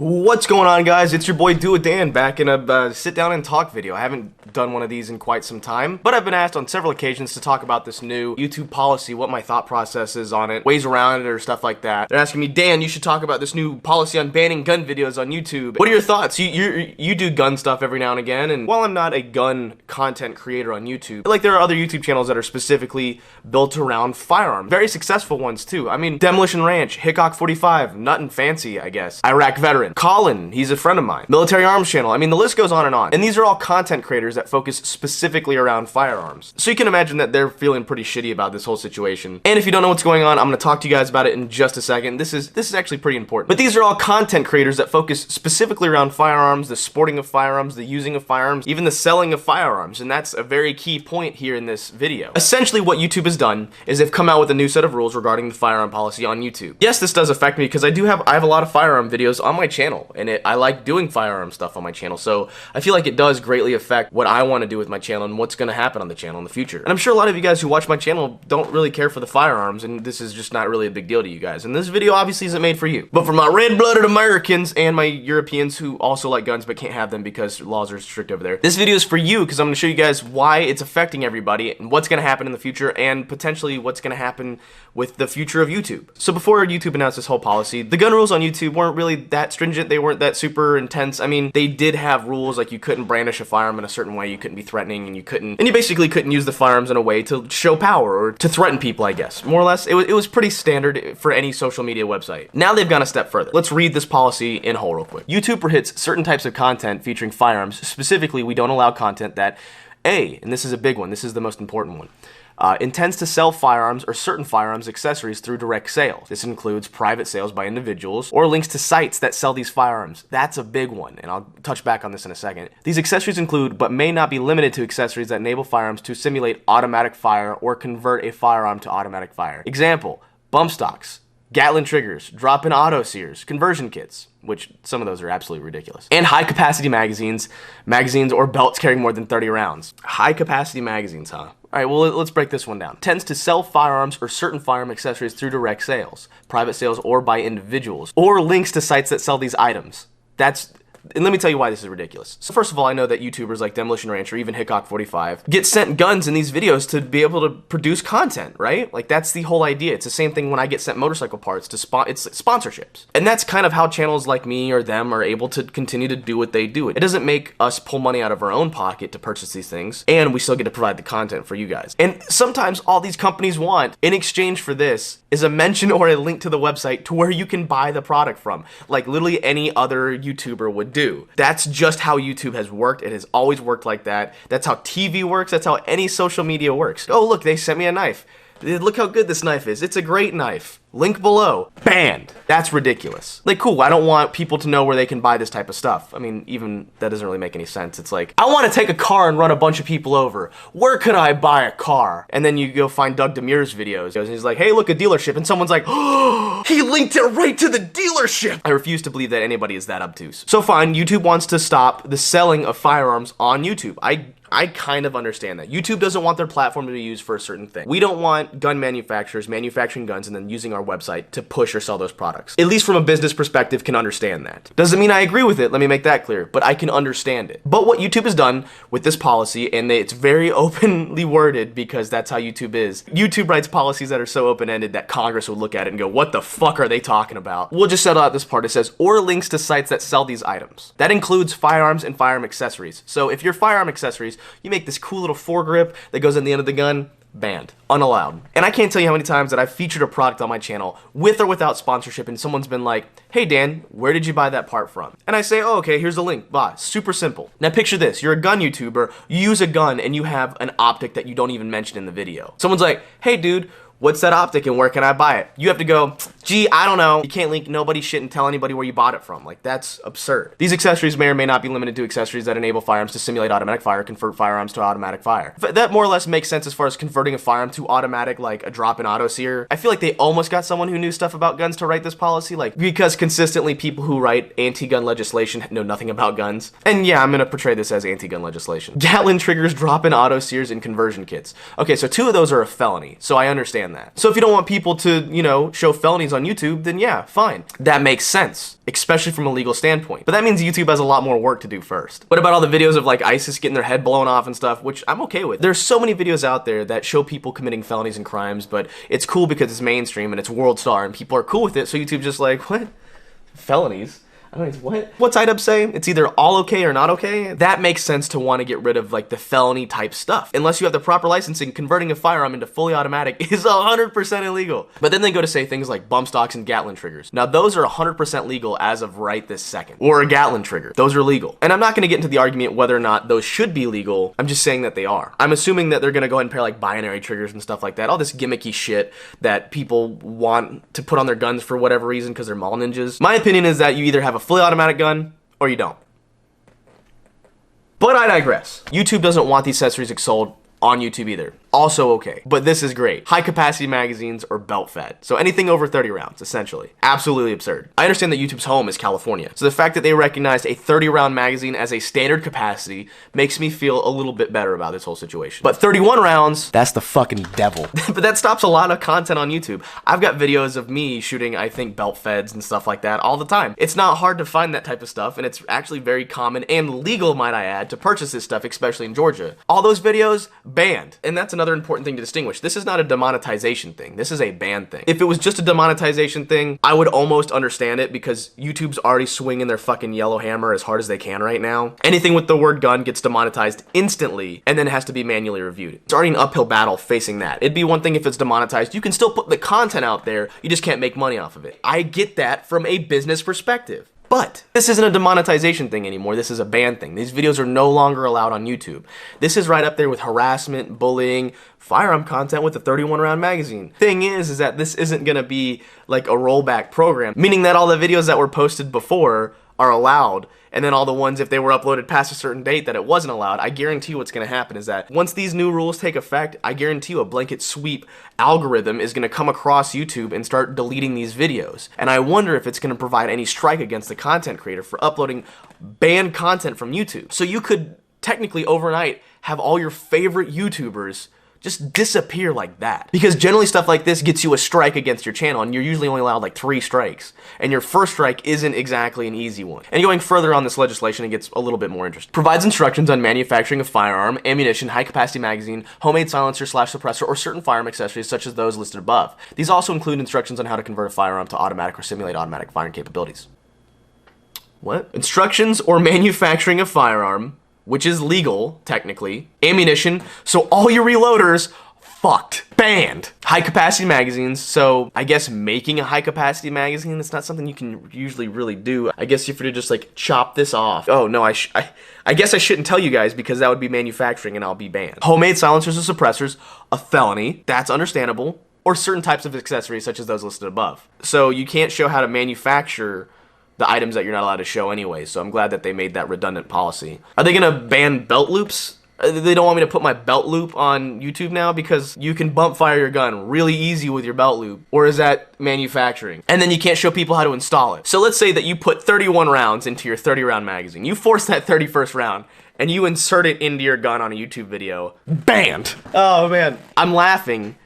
What's going on, guys? It's your boy Do It Dan back in a sit down and talk video. I haven't done one of these in quite some time, but I've been asked on several occasions to talk about this new YouTube policy, what my thought process is on it, ways around it, or stuff like that. They're asking me, Dan, you should talk about this new policy on banning gun videos on YouTube. What are your thoughts? You do gun stuff every now and again, and while I'm not a gun content creator on YouTube, like there are other YouTube channels that are specifically built around firearms. Very successful ones too. I mean, Demolition Ranch, Hickok 45, Nothing Fancy, I guess. Iraq Veteran. Colin, he's a friend of mine. Military Arms Channel. I mean, the list goes on. And these are all content creators that focus specifically around firearms. So you can imagine that they're feeling pretty shitty about this whole situation. And if you don't know what's going on, I'm going to talk to you guys about it in just a second. This is actually pretty important. But these are all content creators that focus specifically around firearms, the sporting of firearms, the using of firearms, even the selling of firearms. And that's a very key point here in this video. Essentially, what YouTube has done is they've come out with a new set of rules regarding the firearm policy on YouTube. Yes, this does affect me because I have a lot of firearm videos on my channel, and I like doing firearm stuff on my channel, so I feel like it does greatly affect what I want to do with my channel and what's going to happen on the channel in the future. And I'm sure a lot of you guys who watch my channel don't really care for the firearms, and this is just not really a big deal to you guys, and this video obviously isn't made for you. But for my red-blooded Americans and my Europeans who also like guns but can't have them because laws are strict over there, this video is for you because I'm going to show you guys why it's affecting everybody and what's going to happen in the future and potentially what's going to happen with the future of YouTube. So before YouTube announced this whole policy, the gun rules on YouTube weren't really that stringent. They weren't that super intense. I mean, they did have rules like you couldn't brandish a firearm in a certain way, you couldn't be threatening, and you basically couldn't use the firearms in a way to show power or to threaten people, I guess. More or less, it was pretty standard for any social media website. Now they've gone a step further. Let's read this policy in whole real quick. YouTube prohibits certain types of content featuring firearms. Specifically, we don't allow content that, and this is a big one, this is the most important one, intends to sell firearms or certain firearms accessories through direct sales. This includes private sales by individuals or links to sites that sell these firearms. That's a big one, and I'll touch back on this in a second. These accessories include, but may not be limited to, accessories that enable firearms to simulate automatic fire or convert a firearm to automatic fire. Example, bump stocks, Gatling triggers, drop-in auto sears, conversion kits, which some of those are absolutely ridiculous, and high-capacity magazines or belts carrying more than 30 rounds. High-capacity magazines, huh? Alright, well, let's break this one down. Tends to sell firearms or certain firearm accessories through direct sales, private sales, or by individuals, or links to sites that sell these items. And let me tell you why this is ridiculous. So first of all, I know that YouTubers like Demolition Ranch or even Hickok 45 get sent guns in these videos to be able to produce content, right? Like that's the whole idea. It's the same thing when I get sent motorcycle parts to it's sponsorships. And that's kind of how channels like me or them are able to continue to do what they do. It doesn't make us pull money out of our own pocket to purchase these things, and we still get to provide the content for you guys. And sometimes all these companies want in exchange for this is a mention or a link to the website to where you can buy the product from, like literally any other YouTuber would do. That's just how YouTube has worked. It has always worked like that. That's how TV works. That's how any social media works. Oh, look, they sent me a knife. Look how good this knife is. It's a great knife. Link below. Banned. That's ridiculous. Like, cool, I don't want people to know where they can buy this type of stuff. I mean, even that doesn't really make any sense. It's like, I want to take a car and run a bunch of people over. Where could I buy a car? And then you go find Doug Demure's videos, and he's like, hey, look, a dealership. And someone's like, oh, he linked it right to the dealership. I refuse to believe that anybody is that obtuse. So fine, YouTube wants to stop the selling of firearms on YouTube. I kind of understand that. YouTube doesn't want their platform to be used for a certain thing. We don't want gun manufacturers manufacturing guns and then using our website to push or sell those products. At least from a business perspective, can understand that. Doesn't mean I agree with it, let me make that clear, but I can understand it. But what YouTube has done with this policy, and it's very openly worded because that's how YouTube is. YouTube writes policies that are so open-ended that Congress would look at it and go, what the fuck are they talking about? We'll just settle out this part. It says, or links to sites that sell these items. That includes firearms and firearm accessories. So if you're firearm accessories, you make this cool little foregrip that goes in the end of the gun, banned, unallowed. And I can't tell you how many times that I've featured a product on my channel with or without sponsorship, and someone's been like, hey Dan, where did you buy that part from? And I say, oh, okay, here's the link, bye. Super simple. Now picture this, you're a gun YouTuber, you use a gun and you have an optic that you don't even mention in the video. Someone's like, hey dude, what's that optic and where can I buy it? You have to go, gee, I don't know. You can't link nobody's shit and tell anybody where you bought it from. Like, that's absurd. These accessories may or may not be limited to accessories that enable firearms to simulate automatic fire, convert firearms to automatic fire. That more or less makes sense as far as converting a firearm to automatic, like a drop-in auto sear. I feel like they almost got someone who knew stuff about guns to write this policy, like, because consistently people who write anti-gun legislation know nothing about guns. And yeah, I'm gonna portray this as anti-gun legislation. Gatling triggers, drop-in auto sears, and conversion kits. Okay, so 2 of those are a felony, so I understand understand that. So if you don't want people to, you know, show felonies on YouTube, then yeah, fine. That makes sense, especially from a legal standpoint. But that means YouTube has a lot more work to do first. What about all the videos of like ISIS getting their head blown off and stuff, which I'm okay with. There's so many videos out there that show people committing felonies and crimes, but it's cool because it's mainstream and it's world star and people are cool with it, so YouTube's just like, what? Felonies? I don't know, what? What's IDUB say? It's either all okay or not okay? That makes sense to want to get rid of like the felony type stuff. Unless you have the proper licensing, converting a firearm into fully automatic is 100% illegal. But then they go to say things like bump stocks and Gatling triggers. Now those are 100% legal as of right this second. Or a Gatling trigger. Those are legal. And I'm not going to get into the argument whether or not those should be legal. I'm just saying that they are. I'm assuming that they're going to go ahead and pair like binary triggers and stuff like that. All this gimmicky shit that people want to put on their guns for whatever reason because they're mall ninjas. My opinion is that you either have a fully automatic gun or you don't. But I digress. YouTube doesn't want these accessories sold on YouTube either. Also okay. But this is great. High capacity magazines or belt fed. So anything over 30 rounds, essentially. Absolutely absurd. I understand that YouTube's home is California. So the fact that they recognized a 30 round magazine as a standard capacity makes me feel a little bit better about this whole situation. But 31 rounds, that's the fucking devil. But that stops a lot of content on YouTube. I've got videos of me shooting, I think, belt feds and stuff like that all the time. It's not hard to find that type of stuff, and it's actually very common and legal, might I add, to purchase this stuff, especially in Georgia. All those videos, banned. And that's another important thing to distinguish. This is not a demonetization thing. This is a ban thing. If it was just a demonetization thing, I would almost understand it because YouTube's already swinging their fucking yellow hammer as hard as they can right now. Anything with the word gun gets demonetized instantly and then has to be manually reviewed. It's already an uphill battle facing that. It'd be one thing if it's demonetized. You can still put the content out there. You just can't make money off of it. I get that from a business perspective. But this isn't a demonetization thing anymore. This is a ban thing. These videos are no longer allowed on YouTube. This is right up there with harassment, bullying, firearm content with a 31 round magazine. Thing is that this isn't gonna be like a rollback program, meaning that all the videos that were posted before are allowed, and then all the ones, if they were uploaded past a certain date that it wasn't allowed, I guarantee you what's going to happen is that once these new rules take effect, I guarantee you a blanket sweep algorithm is going to come across YouTube and start deleting these videos. And I wonder if it's going to provide any strike against the content creator for uploading banned content from YouTube. So you could technically overnight have all your favorite YouTubers just disappear like that. Because generally stuff like this gets you a strike against your channel, and you're usually only allowed like 3 strikes. And your first strike isn't exactly an easy one. And going further on this legislation, it gets a little bit more interesting. Provides instructions on manufacturing a firearm, ammunition, high-capacity magazine, homemade silencer / suppressor, or certain firearm accessories such as those listed above. These also include instructions on how to convert a firearm to automatic or simulate automatic firing capabilities. What? Instructions or manufacturing a firearm, which is legal, technically, ammunition, so all your reloaders, fucked. Banned. High-capacity magazines, so I guess making a high-capacity magazine, it's not something you can usually really do. I guess you have to just, like, chop this off. Oh, no, I guess I shouldn't tell you guys because that would be manufacturing and I'll be banned. Homemade silencers or suppressors, a felony, that's understandable, or certain types of accessories such as those listed above. So you can't show how to manufacture the items that you're not allowed to show anyway, so I'm glad that they made that redundant policy. Are they gonna ban belt loops? They don't want me to put my belt loop on YouTube now because you can bump fire your gun really easy with your belt loop, or is that manufacturing? And then you can't show people how to install it. So let's say that you put 31 rounds into your 30 round magazine. You force that 31st round and you insert it into your gun on a YouTube video. Banned! Oh man, I'm laughing.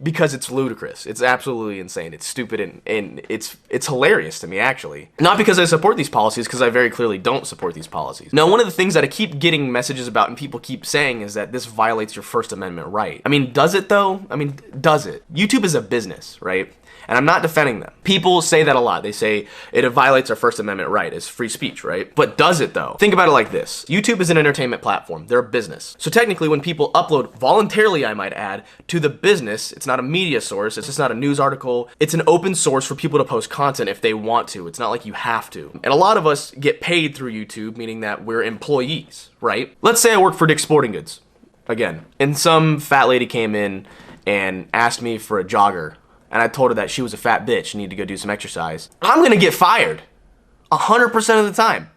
Because it's ludicrous. It's absolutely insane. It's stupid and it's hilarious to me, actually. Not because I support these policies, because I very clearly don't support these policies. Now, one of the things that I keep getting messages about and people keep saying is that this violates your First Amendment right. I mean, does it though? I mean, does it? YouTube is a business, right? And I'm not defending them. People say that a lot. They say it violates our First Amendment right. It's free speech, right? But does it though? Think about it like this. YouTube is an entertainment platform. They're a business. So technically when people upload, voluntarily I might add, to the business, it's not a media source, it's just not a news article, it's an open source for people to post content if they want to. It's not like you have to. And a lot of us get paid through YouTube, meaning that we're employees, right? Let's say I work for Dick's Sporting Goods, again, and some fat lady came in and asked me for a jogger, and I told her that she was a fat bitch and needed to go do some exercise. I'm gonna get fired 100% of the time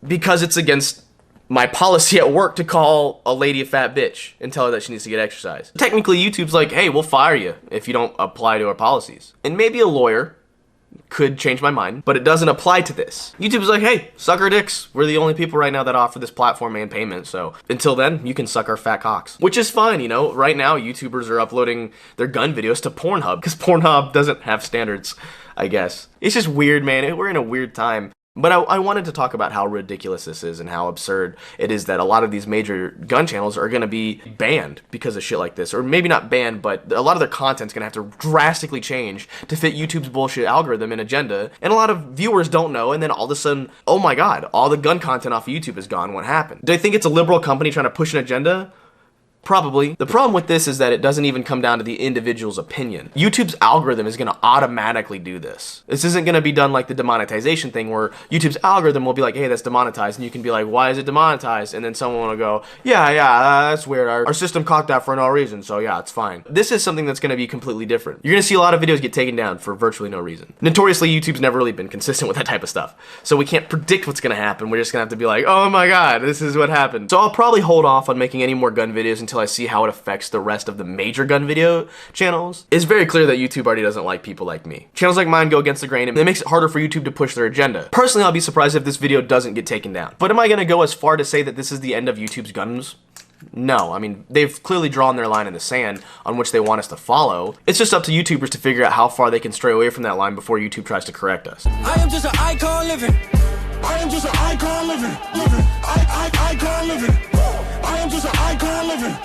because it's against my policy at work to call a lady a fat bitch and tell her that she needs to get exercise. Technically, YouTube's like, hey, we'll fire you if you don't apply to our policies. And maybe a lawyer could change my mind, but it doesn't apply to this. YouTube's like, hey, suck our dicks. We're the only people right now that offer this platform and payment, so until then, you can suck our fat cocks. Which is fine, you know? Right now, YouTubers are uploading their gun videos to Pornhub, because Pornhub doesn't have standards, I guess. It's just weird, man. We're in a weird time. But I wanted to talk about how ridiculous this is and how absurd it is that a lot of these major gun channels are going to be banned because of shit like this. Or maybe not banned, but a lot of their content's going to have to drastically change to fit YouTube's bullshit algorithm and agenda. And a lot of viewers don't know, and then all of a sudden, oh my god, all the gun content off of YouTube is gone. What happened? Do I think it's a liberal company trying to push an agenda? Probably. The problem with this is that it doesn't even come down to the individual's opinion. YouTube's algorithm is going to automatically do this. This isn't going to be done like the demonetization thing where YouTube's algorithm will be like, hey, that's demonetized, and you can be like, why is it demonetized? And then someone will go, yeah, that's weird. Our system caught that for no reason, so yeah, it's fine. This is something that's going to be completely different. You're going to see a lot of videos get taken down for virtually no reason. Notoriously, YouTube's never really been consistent with that type of stuff. So we can't predict what's going to happen. We're just going to have to be like, oh my god, this is what happened. So I'll probably hold off on making any more gun videos until I see how it affects the rest of the major gun video channels. It's very clear that YouTube already doesn't like people like me. Channels like mine go against the grain, and it makes it harder for YouTube to push their agenda. Personally, I'll be surprised if this video doesn't get taken down. But am I gonna go as far to say that this is the end of YouTube's guns? No, I mean, they've clearly drawn their line in the sand on which they want us to follow. It's just up to YouTubers to figure out how far they can stray away from that line before YouTube tries to correct us. I am just an icon living. I am just an icon living. Icon living. I am just an icon living.